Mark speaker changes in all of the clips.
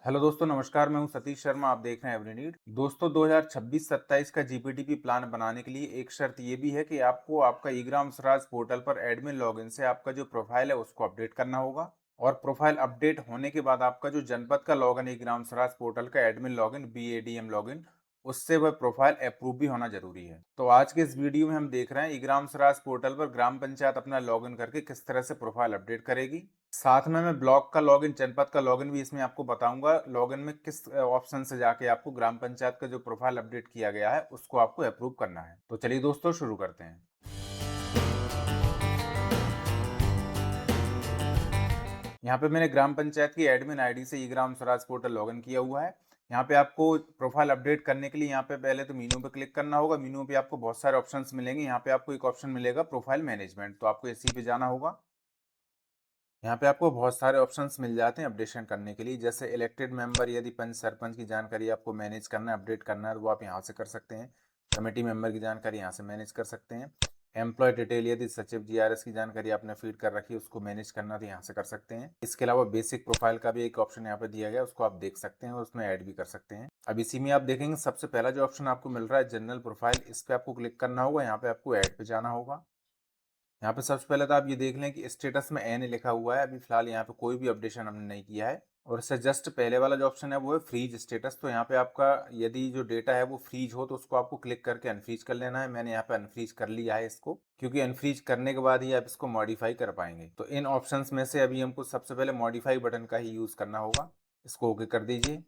Speaker 1: Hello दोस्तों, नमस्कार। मैं हूं सतीश शर्मा। आप देख रहे हैं एवरी नीड। दोस्तों, 2026-27 का जीपीटीपी प्लान बनाने के लिए एक शर्त ये भी है कि आपको आपका ई ग्राम स्वराज पोर्टल पर एडमिन लॉगिन से आपका जो प्रोफाइल है उसको अपडेट करना होगा। और प्रोफाइल अपडेट होने के बाद आपका जो जनपद का लॉगिन ई ग्राम स्वराज पोर्टल का एडमिन लॉगिन BADM लॉगिन, उससे वह प्रोफाइल अप्रूव भी होना जरूरी है। तो आज के इस वीडियो में हम देख रहे हैं ई ग्राम स्वराज पोर्टल पर ग्राम पंचायत अपना लॉगिन करके किस तरह से प्रोफाइल अपडेट करेगी। साथ में मैं ब्लॉक का लॉगिन, जनपद का लॉगिन भी इसमें आपको बताऊंगा। लॉगिन में किस ऑप्शन से जाके आपको ग्राम पंचायत का जो प्रोफाइल अपडेट किया गया है उसको आपको अप्रूव करना है। तो चलिए दोस्तों, शुरू करते हैं। यहाँ पे मैंने ग्राम पंचायत की एडमिन आईडी से ई ग्राम स्वराज पोर्टल लॉगिन किया हुआ है। यहाँ पे आपको प्रोफाइल अपडेट करने के लिए यहाँ पे पहले तो मीनू पे क्लिक करना होगा। मीनू पे आपको बहुत सारे ऑप्शंस मिलेंगे। यहाँ पे आपको एक ऑप्शन मिलेगा प्रोफाइल मैनेजमेंट, तो आपको इसी पे जाना होगा। यहाँ पे आपको बहुत सारे ऑप्शंस मिल जाते हैं अपडेशन करने के लिए, जैसे इलेक्टेड मेंबर, यदि पंच सरपंच की जानकारी आपको मैनेज करना है, अपडेट करना है, तो वो आप यहाँ से कर सकते हैं। कमेटी मेंबर की जानकारी यहाँ से मैनेज कर सकते हैं। एम्प्लॉय डिटेल, यदि सचिव GRS की जानकारी आपने फीड कर रखी है उसको मैनेज करना, तो यहाँ से कर सकते हैं। इसके अलावा बेसिक प्रोफाइल का भी एक ऑप्शन यहाँ पे दिया गया है, उसको आप देख सकते हैं और उसमें ऐड भी कर सकते हैं। अब इसी में आप देखेंगे सबसे पहला जो ऑप्शन आपको मिल रहा है जनरल प्रोफाइल, इस पे आपको क्लिक करना होगा। यहाँ पे आपको ऐड पे जाना होगा। यहाँ पे सबसे पहले तो आप ये देख लें कि स्टेटस में एन लिखा हुआ है। अभी फिलहाल यहाँ पे कोई भी अपडेशन हमने नहीं किया है। और इससे जस्ट पहले वाला जो ऑप्शन है वो है फ्रीज स्टेटस। तो यहाँ पे आपका यदि जो डेटा है वो फ्रीज हो तो उसको आपको क्लिक करके अनफ्रीज कर लेना है। मैंने यहाँ पे अनफ्रीज कर लिया है इसको, क्योंकि अनफ्रीज करने के बाद ही आप इसको मॉडिफाई कर पाएंगे। तो इन ऑप्शंस में से अभी हमको सबसे पहले मॉडिफाई बटन का ही यूज करना होगा। इसको ओके कर दीजिए।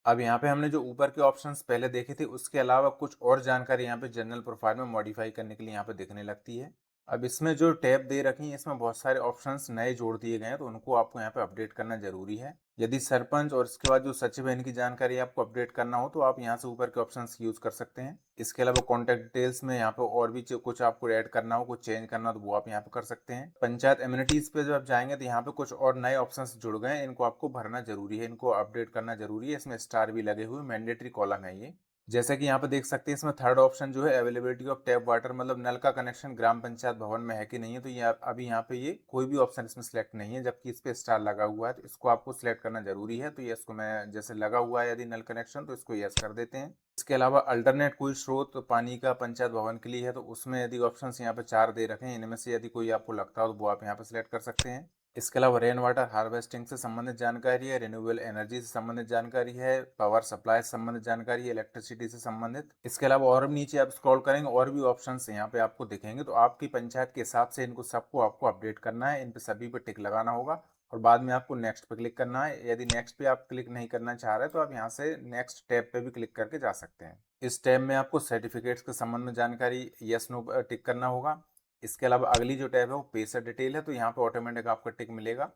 Speaker 1: अब यहाँ पे हमने जो ऊपर के ऑप्शंस पहले देखे थे उसके अलावा कुछ और जानकारी यहाँ पे जनरल प्रोफाइल में मॉडिफाई करने के लिए यहाँ पे दिखने लगती है। अब इसमें जो टैब दे रखी है इसमें बहुत सारे ऑप्शंस नए जोड़ दिए गए हैं, तो उनको आपको यहाँ पे अपडेट करना जरूरी है। यदि सरपंच और इसके बाद जो सचिव है इनकी जानकारी आपको अपडेट करना हो तो आप यहाँ से ऊपर के ऑप्शंस यूज कर सकते हैं। इसके अलावा कॉन्टैक्ट डिटेल्स में यहाँ पे और भी कुछ आपको ऐड करना हो, कुछ चेंज करना हो, तो वो आप यहाँ पे कर सकते हैं। पंचायत एमिनिटीज पे जब आप जाएंगे तो यहाँ पे कुछ और नए ऑप्शंस जुड़ गए हैं, इनको आपको भरना जरूरी है, इनको अपडेट करना जरूरी है। इसमें स्टार भी लगे हुए, मैंडेटरी कॉलम है ये। जैसे कि यहाँ पे देख सकते हैं इसमें थर्ड ऑप्शन जो है अवेलेबिलिटी ऑफ टैप वाटर, मतलब नल का कनेक्शन ग्राम पंचायत भवन में है कि नहीं है, तो ये अभी यहाँ पे ये कोई भी ऑप्शन इसमें सिलेक्ट नहीं है, जबकि इस पे स्टार लगा हुआ है, तो इसको आपको सिलेक्ट करना जरूरी है। तो ये इसको मैं, जैसे लगा हुआ है यदि नल कनेक्शन, तो इसको यस कर देते हैं। इसके अलावा अल्टरनेट कोई स्रोत पानी का पंचायत भवन के लिए है, तो उसमें यदि ऑप्शन यहाँ पे 4 दे रखे हैं, इनमें से यदि कोई आपको लगता हो तो वो आप यहाँ पे सिलेक्ट कर सकते हैं। इसके अलावा रेन वाटर हार्वेस्टिंग से संबंधित जानकारी है, रिन्यूएबल एनर्जी से संबंधित जानकारी है, पावर सप्लाई से संबंधित जानकारी है, इलेक्ट्रिसिटी से संबंधित। इसके अलावा और भी नीचे आप स्क्रॉल करेंगे और भी ऑप्शंस यहाँ पे आपको दिखेंगे, तो आपकी पंचायत के हिसाब से इनको सबको आपको अपडेट करना है। इन पे सभी पे टिक लगाना होगा और बाद में आपको नेक्स्ट पे क्लिक करना है। यदि नेक्स्ट पे आप क्लिक नहीं करना चाह रहे तो आप यहाँ से नेक्स्ट टैब पे भी क्लिक करके जा सकते हैं। इस टैब में आपको सर्टिफिकेट्स के संबंध में जानकारी यस नो टिक करना होगा। इसके अलावा अगली जो टैब है वो पेसर डिटेल है, तो यहाँ पे ऑटोमेटिक आपका टिक मिलेगा।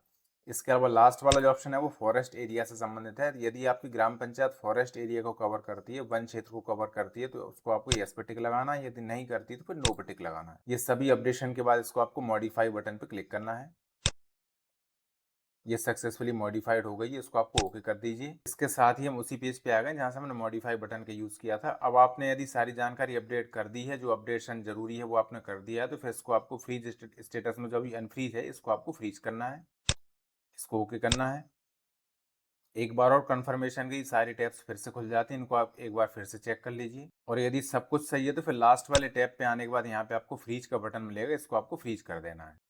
Speaker 1: इसके अलावा लास्ट वाला जो ऑप्शन है वो फॉरेस्ट एरिया से संबंधित है। यदि आपकी ग्राम पंचायत फॉरेस्ट एरिया को कवर करती है, वन क्षेत्र को कवर करती है, तो उसको आपको यस पे टिक लगाना है। यदि नहीं करती है तो फिर नो पे टिक लगाना है। ये सभी अपडेशन के बाद इसको आपको मॉडिफाई बटन पे क्लिक करना है। ये सक्सेसफुली मॉडिफाइड हो गई है, इसको आपको ओके कर दीजिए। इसके साथ ही हम उसी पेज पे आ गए जहां से हमने मॉडिफाई बटन का यूज किया था। अब आपने यदि सारी जानकारी अपडेट कर दी है, जो अपडेशन जरूरी है वो आपने कर दिया है, तो फिर इसको आपको फ्रीज स्टेटस में जो अभी अनफ्रीज है इसको आपको फ्रीज करना है। इसको ओके करना है। एक बार और कंफर्मेशन की सारी टैब्स फिर से खुल जाती हैं, इनको आप एक बार फिर से चेक कर लीजिए। और यदि सब कुछ सही है तो फिर लास्ट वाले टैब पे आने के बाद यहाँ पे आपको फ्रीज का बटन मिलेगा, इसको आपको फ्रीज कर देना है।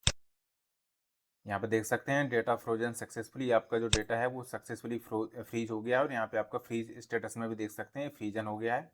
Speaker 1: यहाँ पे देख सकते हैं डेटा फ्रोजन सक्सेसफुली, आपका जो डेटा है वो सक्सेसफुली फ्रीज हो गया है। और यहाँ पे आपका फ्रीज स्टेटस में भी देख सकते हैं फ्रीजन हो गया है।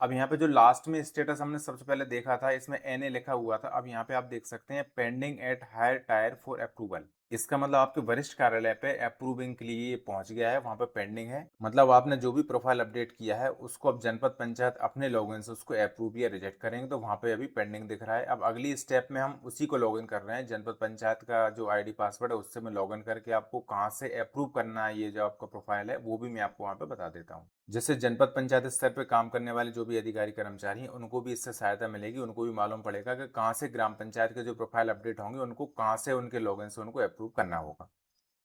Speaker 1: अब यहाँ पे जो लास्ट में स्टेटस हमने सबसे पहले देखा था इसमें NA लिखा हुआ था, अब यहाँ पे आप देख सकते हैं pending at higher tier for approval. इसका मतलब आपके वरिष्ठ कार्यालय पे अप्रूविंग के लिए ये पहुंच गया है, वहां पे पेंडिंग है। मतलब आपने जो भी प्रोफाइल अपडेट किया है उसको अब जनपद पंचायत अपने लॉगिन से उसको अप्रूव या रिजेक्ट करेंगे, तो वहां पे अभी पेंडिंग दिख रहा है। अब अगली स्टेप में हम उसी को लॉगिन कर रहे हैं। जनपद पंचायत का जो ID पासवर्ड है उससे मैं लॉगिन करके आपको कहाँ से अप्रूव करना है ये जो आपका प्रोफाइल है वो भी मैं आपको वहां पे बता देता हूँ। जैसे जनपद पंचायत स्तर पे काम करने वाले जो भी अधिकारी कर्मचारी हैं उनको भी इससे सहायता मिलेगी, उनको भी मालूम पड़ेगा कि कहाँ से ग्राम पंचायत के जो प्रोफाइल अपडेट होंगे उनको कहाँ से उनके लॉगिन से उनको अप्रूव करना होगा।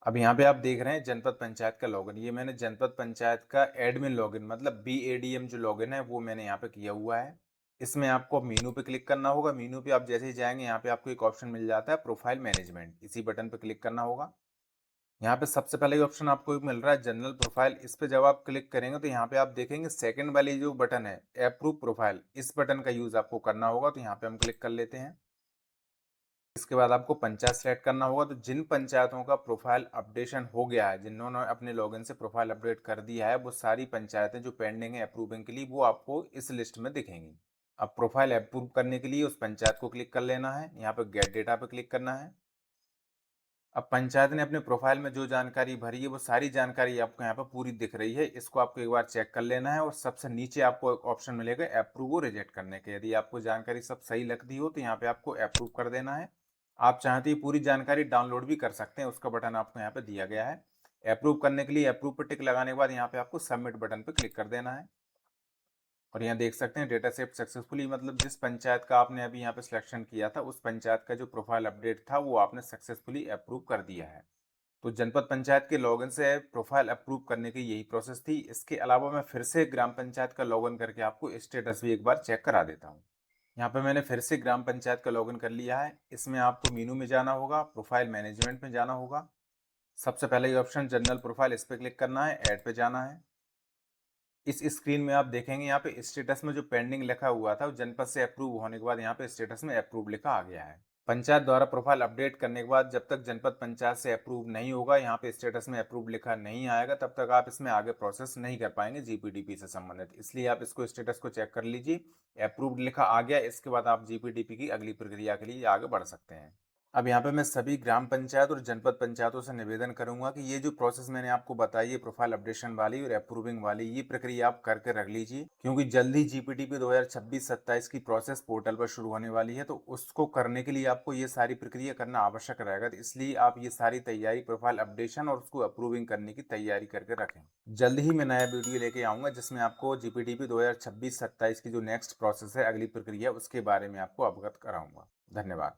Speaker 1: अब यहाँ पे आप देख रहे हैं जनपद पंचायत का लॉगिन, ये मैंने जनपद पंचायत का एडमिन लॉगिन मतलब BADM जो लॉगिन है वो मैंने यहाँ पे किया हुआ है। इसमें आपको मीनू पे क्लिक करना होगा। मीनू पे आप जैसे ही जाएंगे यहाँ पे आपको एक ऑप्शन मिल जाता है प्रोफाइल मैनेजमेंट, इसी बटन पे क्लिक करना होगा। यहाँ पे सबसे पहले ही ऑप्शन आपको मिल रहा है जनरल प्रोफाइल। इस पे जब आप क्लिक करेंगे तो यहाँ पे आप देखेंगे सेकंड वाली जो बटन है अप्रूव प्रोफाइल, इस बटन का यूज आपको करना होगा। तो यहाँ पे हम क्लिक कर लेते हैं। इसके बाद आपको पंचायत सेलेक्ट करना होगा। तो जिन पंचायतों का प्रोफाइल अपडेशन हो गया है, जिन्होंने अपने लॉगिन से प्रोफाइल अपडेट कर दिया है, वो सारी पंचायतें जो पेंडिंग है अप्रूविंग के लिए, वो आपको इस लिस्ट में दिखेंगी। अब प्रोफाइल अप्रूव करने के लिए उस पंचायत को क्लिक कर लेना है। यहाँ पे गेट डेटा पे क्लिक करना है। अब पंचायत ने अपने प्रोफाइल में जो जानकारी भरी है वो सारी जानकारी आपको यहाँ पर पूरी दिख रही है। इसको आपको एक बार चेक कर लेना है और सबसे नीचे आपको एक ऑप्शन मिलेगा अप्रूव और रिजेक्ट करने के। यदि आपको जानकारी सब सही लगती हो तो यहाँ पे आपको अप्रूव कर देना है। आप चाहते ही पूरी जानकारी डाउनलोड भी कर सकते हैं, उसका बटन आपको यहाँ पे दिया गया है। अप्रूव करने के लिए अप्रूव पर टिक लगाने के बाद यहाँ पे आपको सबमिट बटन पर क्लिक कर देना है। और यहाँ देख सकते हैं डेटा सेव सक्सेसफुली, मतलब जिस पंचायत का आपने अभी यहाँ पे सिलेक्शन किया था उस पंचायत का जो प्रोफाइल अपडेट था वो आपने सक्सेसफुली अप्रूव कर दिया है। तो जनपद पंचायत के लॉगिन से प्रोफाइल अप्रूव करने की यही प्रोसेस थी। इसके अलावा मैं फिर से ग्राम पंचायत का लॉगिन करके आपको स्टेटस भी एक बार चेक करा देता हूँ। यहाँ पे मैंने फिर से ग्राम पंचायत का लॉगिन कर लिया है। इसमें आपको मेनू में जाना होगा, प्रोफाइल मैनेजमेंट में जाना होगा। सबसे पहले ये ऑप्शन जनरल प्रोफाइल, इस पे क्लिक करना है, ऐड पे जाना है। इस स्क्रीन में आप देखेंगे यहाँ पे स्टेटस में जो पेंडिंग लिखा हुआ था वो जनपद से अप्रूव होने के बाद यहाँ पे स्टेटस में अप्रूव लिखा आ गया है। पंचायत द्वारा प्रोफाइल अपडेट करने के बाद जब तक जनपद पंचायत से अप्रूव नहीं होगा, यहाँ पे स्टेटस में अप्रूव लिखा नहीं आएगा, तब तक आप इसमें आगे प्रोसेस नहीं कर पाएंगे जीपीडीपी से संबंधित। इसलिए आप इसको स्टेटस को चेक कर लीजिए, अप्रूव्ड लिखा आ गया, इसके बाद आप जीपीडीपी की अगली प्रक्रिया के लिए आगे बढ़ सकते हैं। अब यहाँ पे मैं सभी ग्राम पंचायत और जनपद पंचायतों से निवेदन करूंगा कि ये जो प्रोसेस मैंने आपको बताई है प्रोफाइल अपडेशन वाली और अप्रूविंग वाली, ये प्रक्रिया आप करके रख लीजिए, क्योंकि जल्द ही जीपीटीपी 2026-27 की प्रोसेस पोर्टल पर शुरू होने वाली है। तो उसको करने के लिए आपको ये सारी प्रक्रिया करना आवश्यक रहेगा। तो इसलिए आप ये सारी तैयारी प्रोफाइल अपडेशन और उसको अप्रूविंग करने की तैयारी करके रखें। जल्द ही मैं नया वीडियो लेके आऊंगा जिसमें आपको जीपीटीपी 2026-27 की जो नेक्स्ट प्रोसेस है, अगली प्रक्रिया, उसके बारे में आपको अवगत कराऊंगा। धन्यवाद।